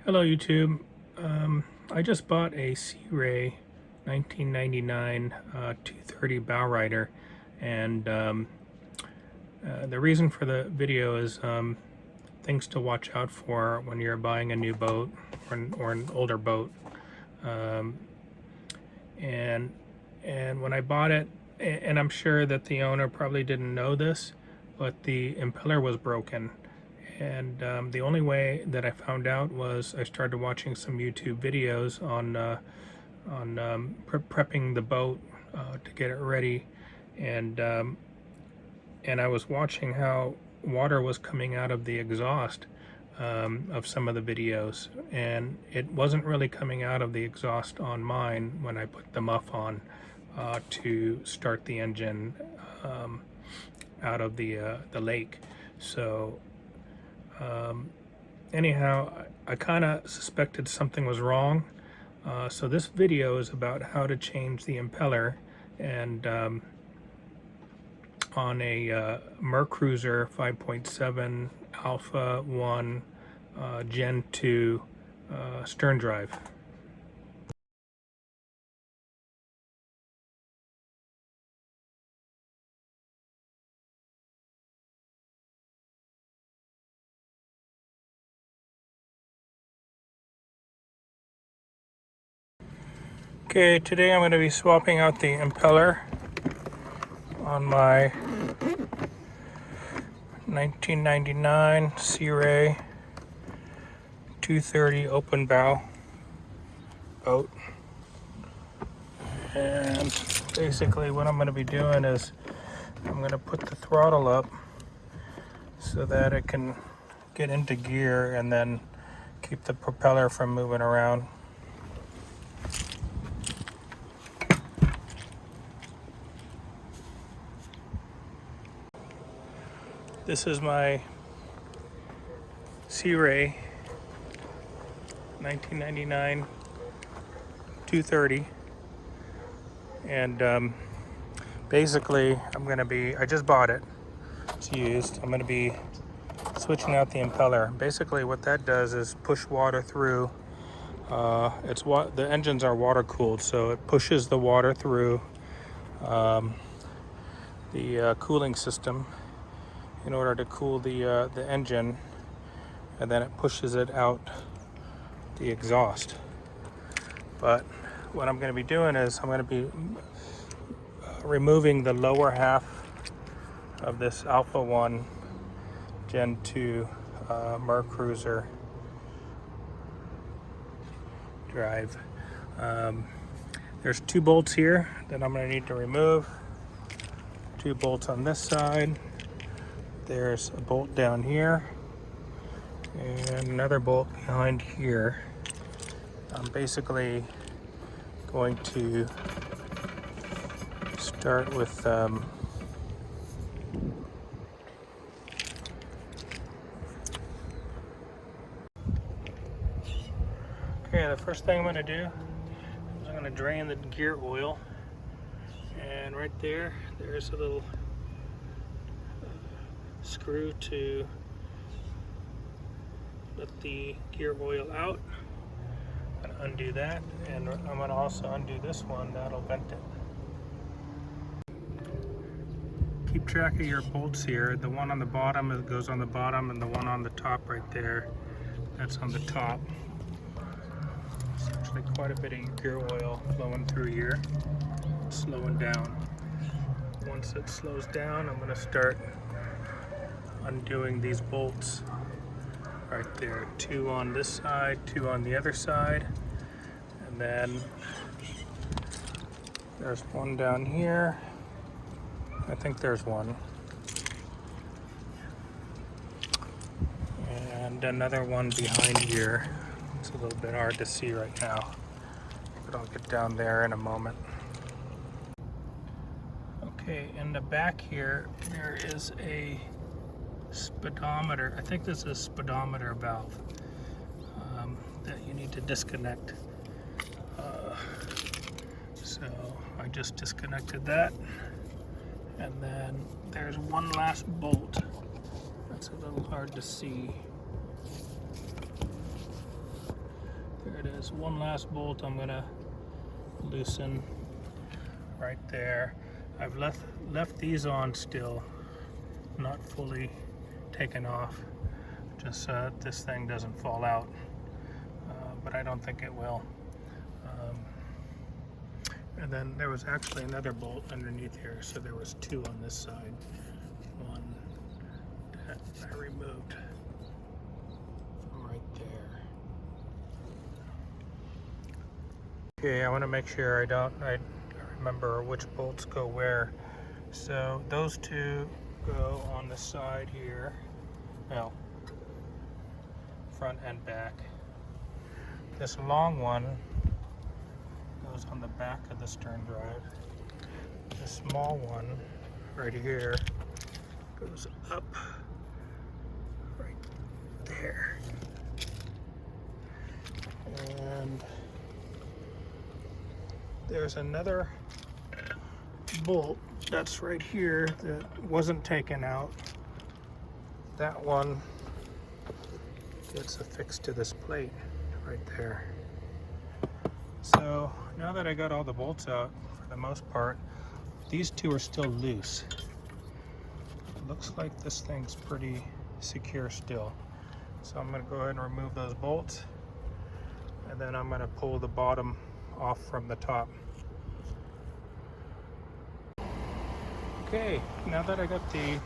Hello YouTube. I just bought a Sea-Ray 1999 230 bow rider, and the reason for the video is things to watch out for when you're buying a new boat or an older boat. And when I bought it, and I'm sure that the owner probably didn't know this, but the impeller was broken. And the only way that I found out was I started watching some YouTube videos on prepping the boat to get it ready, and I was watching how water was coming out of the exhaust of some of the videos, and it wasn't really coming out of the exhaust on mine when I put the muff on to start the engine out of the lake. So anyhow, I kind of suspected something was wrong. So this video is about how to change the impeller, and on a Mercruiser 5.7 Alpha One Gen 2 stern drive. Okay, today I'm going to be swapping out the impeller on my 1999 Sea-Ray 230 open bow boat. And basically what I'm going to be doing is I'm going to put the throttle up so that it can get into gear and then keep the propeller from moving around. This is my Sea-Ray 1999 230, and basically I just bought it, it's used. I'm going to be switching out the impeller. Basically what that does is push water through. The engines are water cooled, so it pushes the water through the cooling system in order to cool the engine, and then it pushes it out the exhaust. But what I'm going to be doing is I'm going to be removing the lower half of this Alpha One Gen 2 Mercruiser drive. There's 2 bolts here that I'm going to need to remove. 2 bolts on this side. There's a bolt down here and another bolt behind here. I'm basically going to start with okay, the first thing I'm going to do is I'm going to drain the gear oil, and right there's a little screw to let the gear oil out. I'm going to undo that, and I'm going to also undo this one that'll vent it. Keep track of your bolts here. The one on the bottom, it goes on the bottom, and the one on the top right there, that's on the top. There's actually quite a bit of gear oil flowing through here. It's slowing down. Once it slows down, I'm going to start undoing these bolts right there. 2 on this side, 2 on the other side, and then there's one down here. I think there's one, and another one behind here. It's a little bit hard to see right now, but I'll get down there in a moment. Okay, in the back here there is a speedometer. I think this is a speedometer valve that you need to disconnect. So I just disconnected that, and then there's one last bolt that's a little hard to see. There's one last bolt I'm gonna loosen right there. I've left these on still, not fully taken off, just so that this thing doesn't fall out, but I don't think it will. And then there was actually another bolt underneath here, so there was two on this side. One that I removed from right there. Okay, I want to make sure I remember which bolts go where. So those two go on the side here, well, front and back. This long one goes on the back of the stern drive. The small one right here goes up right there. And there's another bolt that's right here that wasn't taken out. That one gets affixed to this plate right there. So now that I got all the bolts out, for the most part, these two are still loose. It looks like this thing's pretty secure still. So I'm going to go ahead and remove those bolts, and then I'm going to pull the bottom off from the top. Okay, now that I got the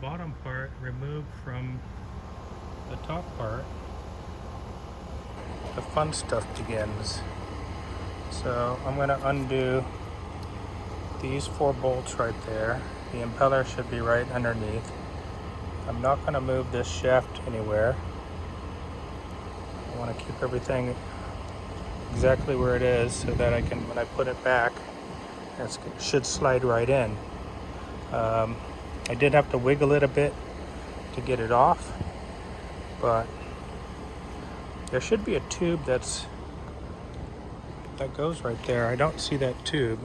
bottom part removed from the top part, the fun stuff begins. So I'm going to undo these 4 bolts right there. The impeller should be right underneath. I'm not going to move this shaft anywhere. I want to keep everything exactly where it is so that I can, when I put it back, it should slide right in. I did have to wiggle it a bit to get it off, but there should be a tube that goes right there. I don't see that tube.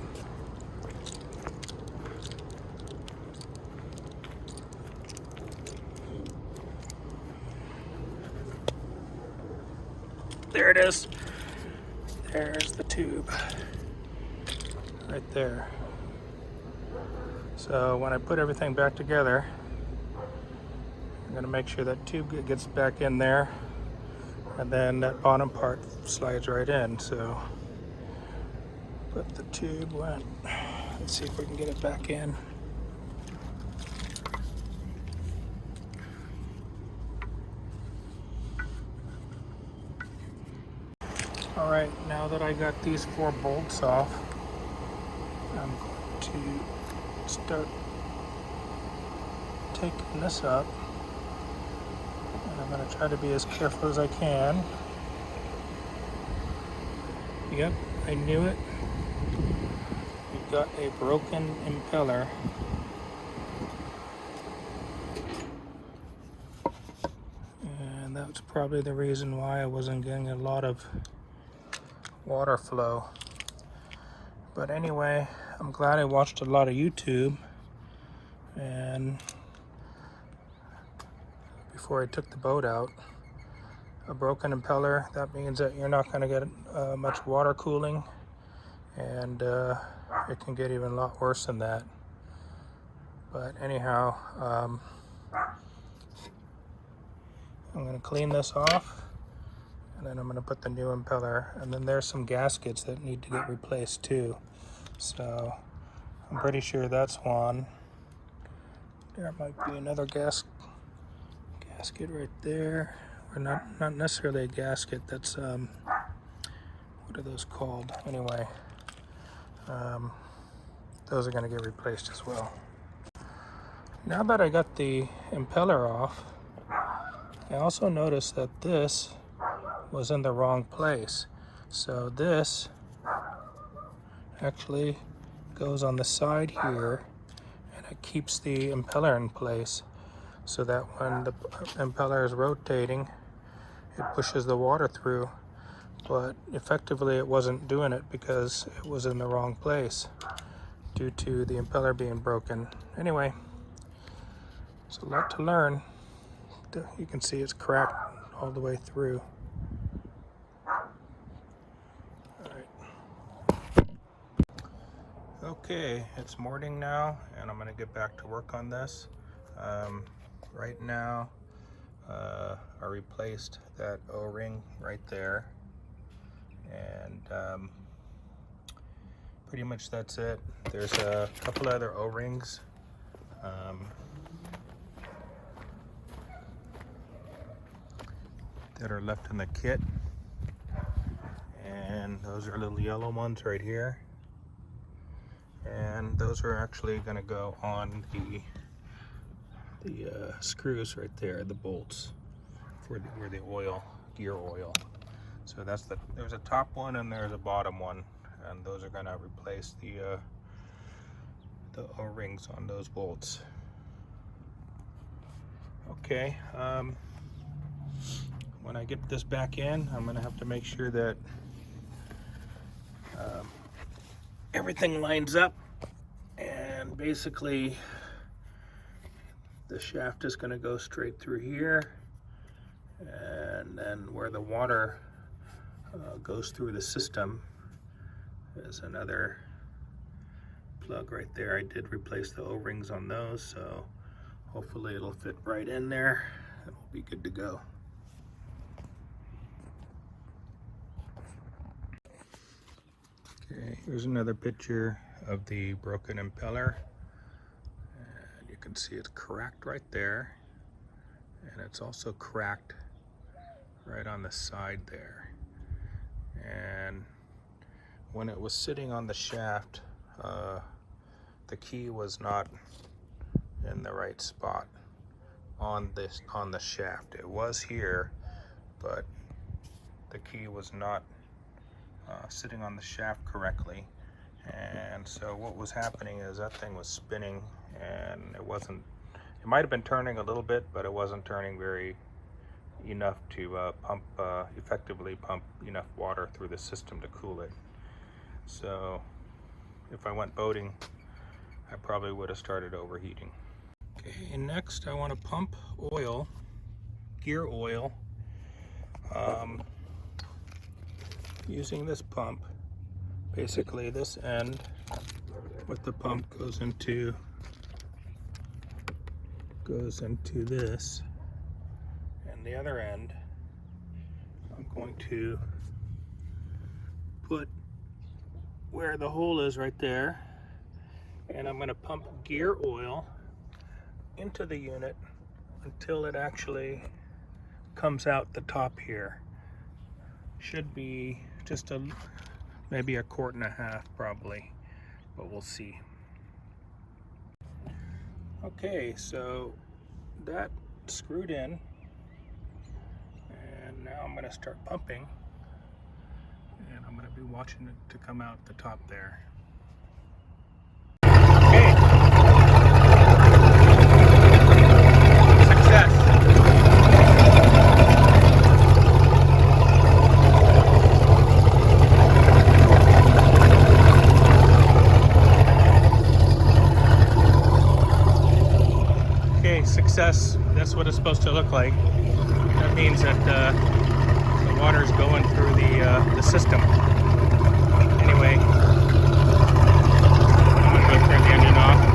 There it is. There's the tube right there. So when I put everything back together, I'm going to make sure that tube gets back in there, and then that bottom part slides right in. So but the tube went. Let's see if we can get it back in. All right, now that I got these 4 bolts off, I'm going to start taking this up, and I'm going to try to be as careful as I can. Yep, I knew it. We've got a broken impeller. And that's probably the reason why I wasn't getting a lot of water flow. But anyway, I'm glad I watched a lot of YouTube, and before I took the boat out. A broken impeller, that means that you're not going to get much water cooling, and it can get even a lot worse than that. But anyhow, I'm going to clean this off, and then I'm going to put the new impeller, and then there's some gaskets that need to get replaced too. So I'm pretty sure that's one. There might be another gasket right there. Or not necessarily a gasket, that's what are those called? Anyway, those are going to get replaced as well. Now that I got the impeller off, I also noticed that this was in the wrong place. So this actually goes on the side here, and it keeps the impeller in place so that when the impeller is rotating, it pushes the water through. But effectively it wasn't doing it because it was in the wrong place due to the impeller being broken. Anyway, it's a lot to learn. You can see it's cracked all the way through. Okay, it's morning now, and I'm gonna get back to work on this. Right now, I replaced that O-ring right there, and pretty much that's it. There's a couple other O-rings. That are left in the kit, and those are little yellow ones right here. And those are actually going to go on the screws right there, the bolts for where the oil, gear oil. So that's there's a top one and there's a bottom one, and those are going to replace the O-rings on those bolts. Okay, when I get this back in, I'm going to have to make sure that everything lines up, and basically the shaft is going to go straight through here, and then where the water goes through the system is another plug right there. I did replace the O-rings on those, so hopefully it'll fit right in there and we'll be good to go. Okay, here's another picture of the broken impeller, and you can see it's cracked right there, and it's also cracked right on the side there. And when it was sitting on the shaft, the key was not in the right spot on the shaft. It was here, but the key was not sitting on the shaft correctly, and so what was happening is that thing was spinning, and it might have been turning a little bit, but it wasn't turning enough to effectively pump enough water through the system to cool it. So if I went boating, I probably would have started overheating. Okay, next I want to pump oil, gear oil, using this pump. Basically this end with the pump goes into this, and the other end I'm going to put where the hole is right there, and I'm going to pump gear oil into the unit until it actually comes out the top here. Should be just maybe a quart and a half probably, but we'll see. Okay, so that screwed in, and now I'm going to start pumping, and I'm going to be watching it to come out the top there. Okay. Success. Success. That's what it's supposed to look like. That means that the water is going through the system. Anyway, I'm going to go turn the engine off.